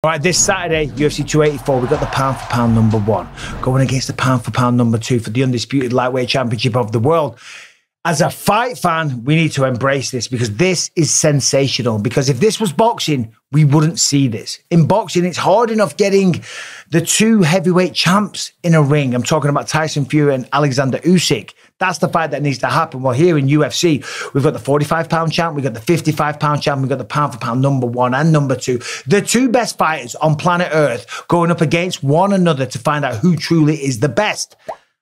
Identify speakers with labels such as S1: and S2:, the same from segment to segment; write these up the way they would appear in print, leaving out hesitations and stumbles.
S1: All right, this Saturday, UFC 284, we've got the pound-for-pound #1 going against the pound-for-pound #2 for the undisputed lightweight championship of the world. As a fight fan, we need to embrace this because this is sensational. Because if this was boxing, we wouldn't see this. In boxing, it's hard enough getting the two heavyweight champs in a ring. I'm talking about Tyson Fury and Alexander Usyk. That's the fight that needs to happen. Well, here in UFC, we've got the 45-pound champ, we've got the 55-pound champ, we've got the pound-for-pound #1 and #2. The two best fighters on planet Earth going up against one another to find out who truly is the best.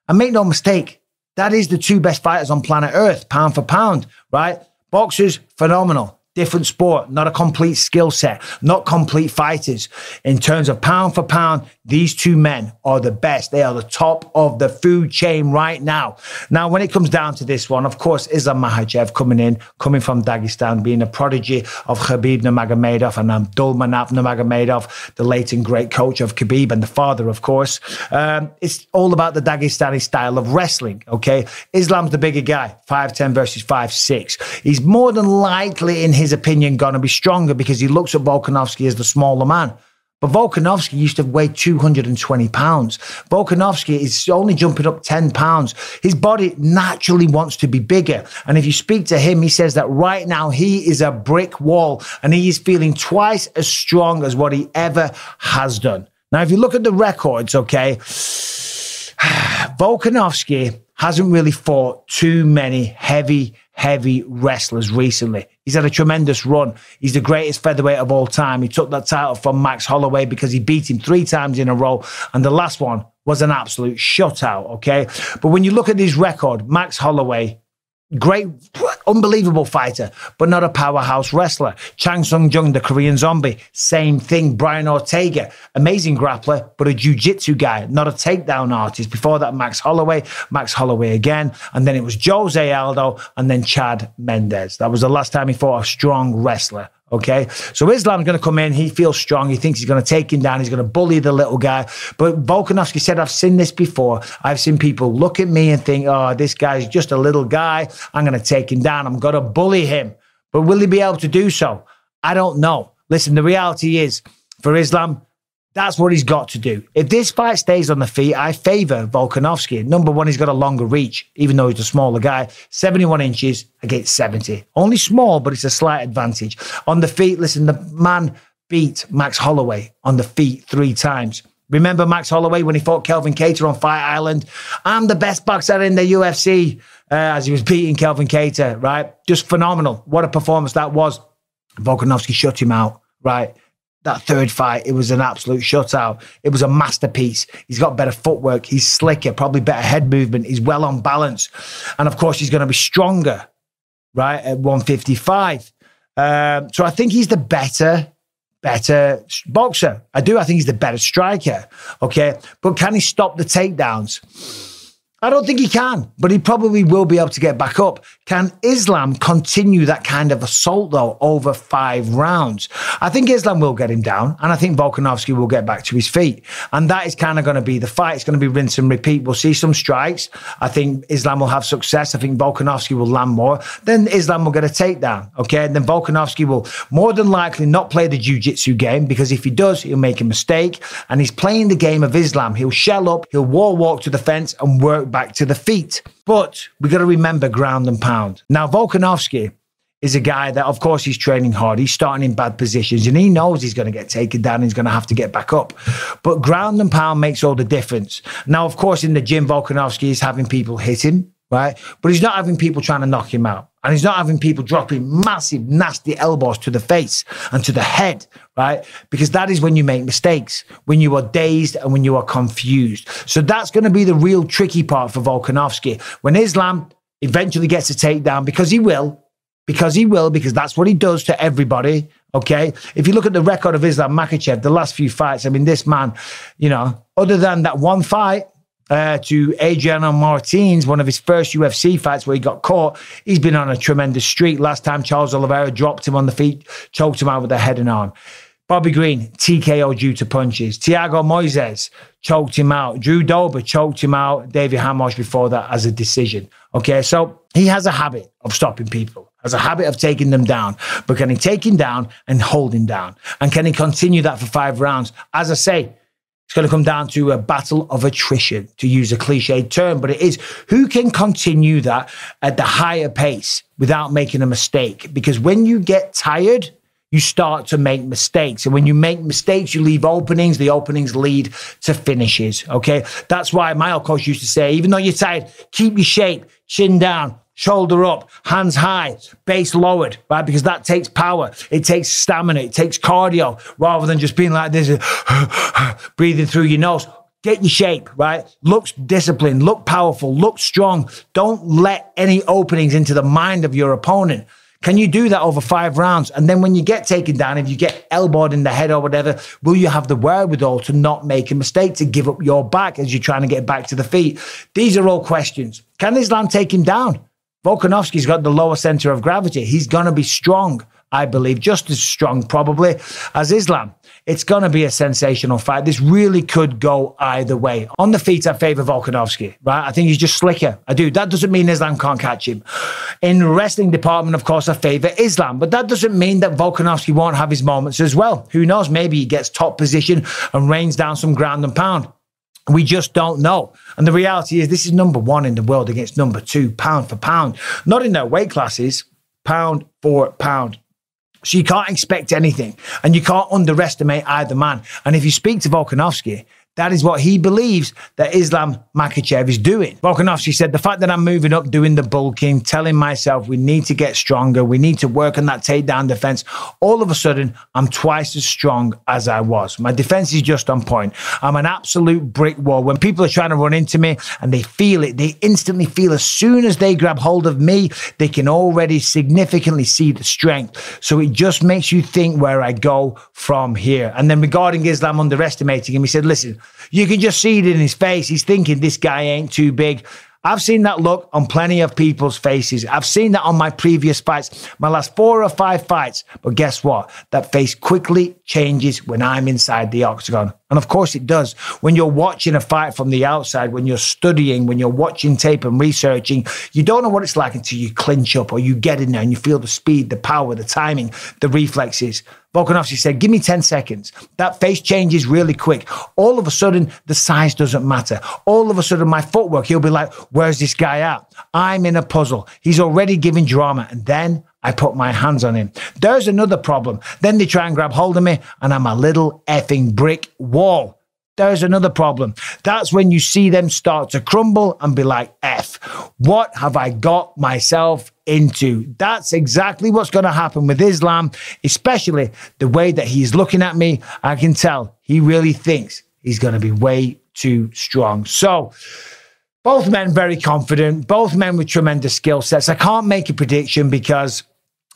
S1: And make no mistake, that is the two best fighters on planet Earth, pound for pound, right? Boxers, phenomenal. Different sport, not a complete skill set, not complete fighters. In terms of pound for pound, these two men are the best. They are the top of the food chain right now. Now, when it comes down to this one, of course, Islam Makhachev coming from Dagestan, being a prodigy of Khabib Nurmagomedov and Abdulmanap Nurmagomedov, the late and great coach of Khabib and the father, of course. It's all about the Dagestani style of wrestling, okay? Islam's the bigger guy, 5'10" versus 5'6". He's more than likely, in his opinion, going to be stronger because he looks at Volkanovski as the smaller man. But Volkanovski used to weigh 220 pounds. Volkanovski is only jumping up 10 pounds. His body naturally wants to be bigger. And if you speak to him, he says that right now he is a brick wall and he is feeling twice as strong as what he ever has done. Now, if you look at the records, okay, Volkanovski hasn't really fought too many heavy wrestlers recently. He's had a tremendous run. He's the greatest featherweight of all time. He took that title from Max Holloway because he beat him 3 times in a row. And the last one was an absolute shutout, okay? But when you look at his record, Max Holloway, great, unbelievable fighter, but not a powerhouse wrestler. Chang Sung-jung, the Korean zombie, same thing. Brian Ortega, amazing grappler, but a jiu-jitsu guy, not a takedown artist. Before that, Max Holloway again, and then it was Jose Aldo, and then Chad Mendes. That was the last time he fought a strong wrestler. Okay, so Islam's going to come in. He feels strong. He thinks he's going to take him down. He's going to bully the little guy. But Volkanovski said, I've seen this before. I've seen people look at me and think, oh, this guy's just a little guy. I'm going to take him down. I'm going to bully him. But will he be able to do so? I don't know. Listen, the reality is, for Islam, that's what he's got to do. If this fight stays on the feet, I favor Volkanovski. #1, he's got a longer reach, even though he's a smaller guy. 71 inches against 70. Only small, but it's a slight advantage. On the feet, listen, the man beat Max Holloway on the feet 3 times. Remember Max Holloway when he fought Kelvin Kattar on Fight Island? I'm the best boxer in the UFC, as he was beating Kelvin Kattar, right? Just phenomenal. What a performance that was. Volkanovski shut him out, right? That third fight, it was an absolute shutout. It was a masterpiece. He's got better footwork. He's slicker, probably better head movement. He's well on balance. And of course, he's going to be stronger, right, at 155. So I think he's the better boxer. I think he's the better striker, okay? But can he stop the takedowns? I don't think he can, but he probably will be able to get back up. Can Islam continue that kind of assault, though, over 5 rounds? I think Islam will get him down, and I think Volkanovski will get back to his feet. And that is kind of going to be the fight. It's going to be rinse and repeat. We'll see some strikes. I think Islam will have success. I think Volkanovski will land more. Then Islam will get a takedown, okay? And then Volkanovski will more than likely not play the jiu-jitsu game, because if he does, he'll make a mistake. And he's playing the game of Islam. He'll shell up, he'll wall walk to the fence and work back to the feet. But we got to remember ground and pound. Now, Volkanovski is a guy that, of course, he's training hard. He's starting in bad positions and he knows he's going to get taken down. He's going to have to get back up. But ground and pound makes all the difference. Now, of course, in the gym, Volkanovski is having people hit him, right? But he's not having people trying to knock him out. And he's not having people dropping massive, nasty elbows to the face and to the head, right? Because that is when you make mistakes, when you are dazed and when you are confused. So that's going to be the real tricky part for Volkanovski. When Islam eventually gets a takedown, because that's what he does to everybody, okay? If you look at the record of Islam Makhachev, the last few fights, I mean, this man, you know, other than that one fight, to Adriano Martins, one of his first UFC fights where he got caught, he's been on a tremendous streak. Last time Charles Oliveira dropped him on the feet, choked him out with a head and arm. Bobby Green, TKO due to punches. Thiago Moises choked him out. Drew Dober choked him out. David Hamosh before that as a decision. Okay, so he has a habit of stopping people. has a habit of taking them down. But can he take him down and hold him down? And can he continue that for 5 rounds? As I say, it's going to come down to a battle of attrition, to use a cliched term, but it is who can continue that at the higher pace without making a mistake. Because when you get tired, you start to make mistakes. And when you make mistakes, you leave openings. The openings lead to finishes, okay? That's why my old coach used to say, even though you're tired, keep your shape, chin down, shoulder up, hands high, base lowered, right? Because that takes power. It takes stamina. It takes cardio rather than just being like this, breathing through your nose. Get your shape, right? Look disciplined, look powerful, look strong. Don't let any openings into the mind of your opponent. Can you do that over 5 rounds? And then when you get taken down, if you get elbowed in the head or whatever, will you have the wherewithal to not make a mistake, to give up your back as you're trying to get back to the feet? These are all questions. Can Islam take him down? Volkanovski's got the lower center of gravity. He's going to be strong, I believe, just as strong probably as Islam. It's going to be a sensational fight. This really could go either way. On the feet, I favor Volkanovski, right? I think he's just slicker. I do. That doesn't mean Islam can't catch him. In the wrestling department, of course, I favor Islam, but that doesn't mean that Volkanovski won't have his moments as well. Who knows? Maybe he gets top position and rains down some ground and pound. We just don't know. And the reality is this is number 1 in the world against number 2, pound for pound. Not in their weight classes, pound for pound. So you can't expect anything. And you can't underestimate either man. And if you speak to Volkanovski, that is what he believes that Islam Makhachev is doing. Volkanovski said, the fact that I'm moving up, doing the bulking, telling myself we need to get stronger, we need to work on that takedown defense, all of a sudden, I'm twice as strong as I was. My defense is just on point. I'm an absolute brick wall. When people are trying to run into me and they feel it, they instantly feel as soon as they grab hold of me, they can already significantly see the strength. So it just makes you think where I go from here. And then regarding Islam underestimating him, he said, listen, you can just see it in his face. He's thinking this guy ain't too big. I've seen that look on plenty of people's faces. I've seen that on my previous fights, my last 4 or 5 fights. But guess what? That face quickly changes when I'm inside the octagon. And of course it does. When you're watching a fight from the outside, when you're studying, when you're watching tape and researching, you don't know what it's like until you clinch up or you get in there and you feel the speed, the power, the timing, the reflexes. Volkanovski said, give me 10 seconds. That face changes really quick. All of a sudden, the size doesn't matter. All of a sudden, my footwork, he'll be like, where's this guy at? I'm in a puzzle. He's already giving drama. And then I put my hands on him. There's another problem. Then they try and grab hold of me and I'm a little effing brick wall. There's another problem. That's when you see them start to crumble and be like, F, what have I got myself into? That's exactly what's going to happen with Islam, especially the way that he's looking at me. I can tell he really thinks he's going to be way too strong. So both men very confident, both men with tremendous skill sets. I can't make a prediction because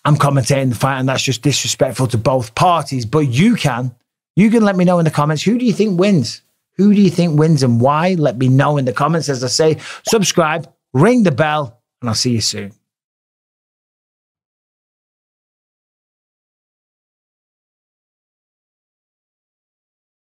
S1: I'm commentating the fight and that's just disrespectful to both parties, but you can let me know in the comments, who do you think wins? Who do you think wins and why? Let me know in the comments. As I say, subscribe, ring the bell, and I'll see you soon.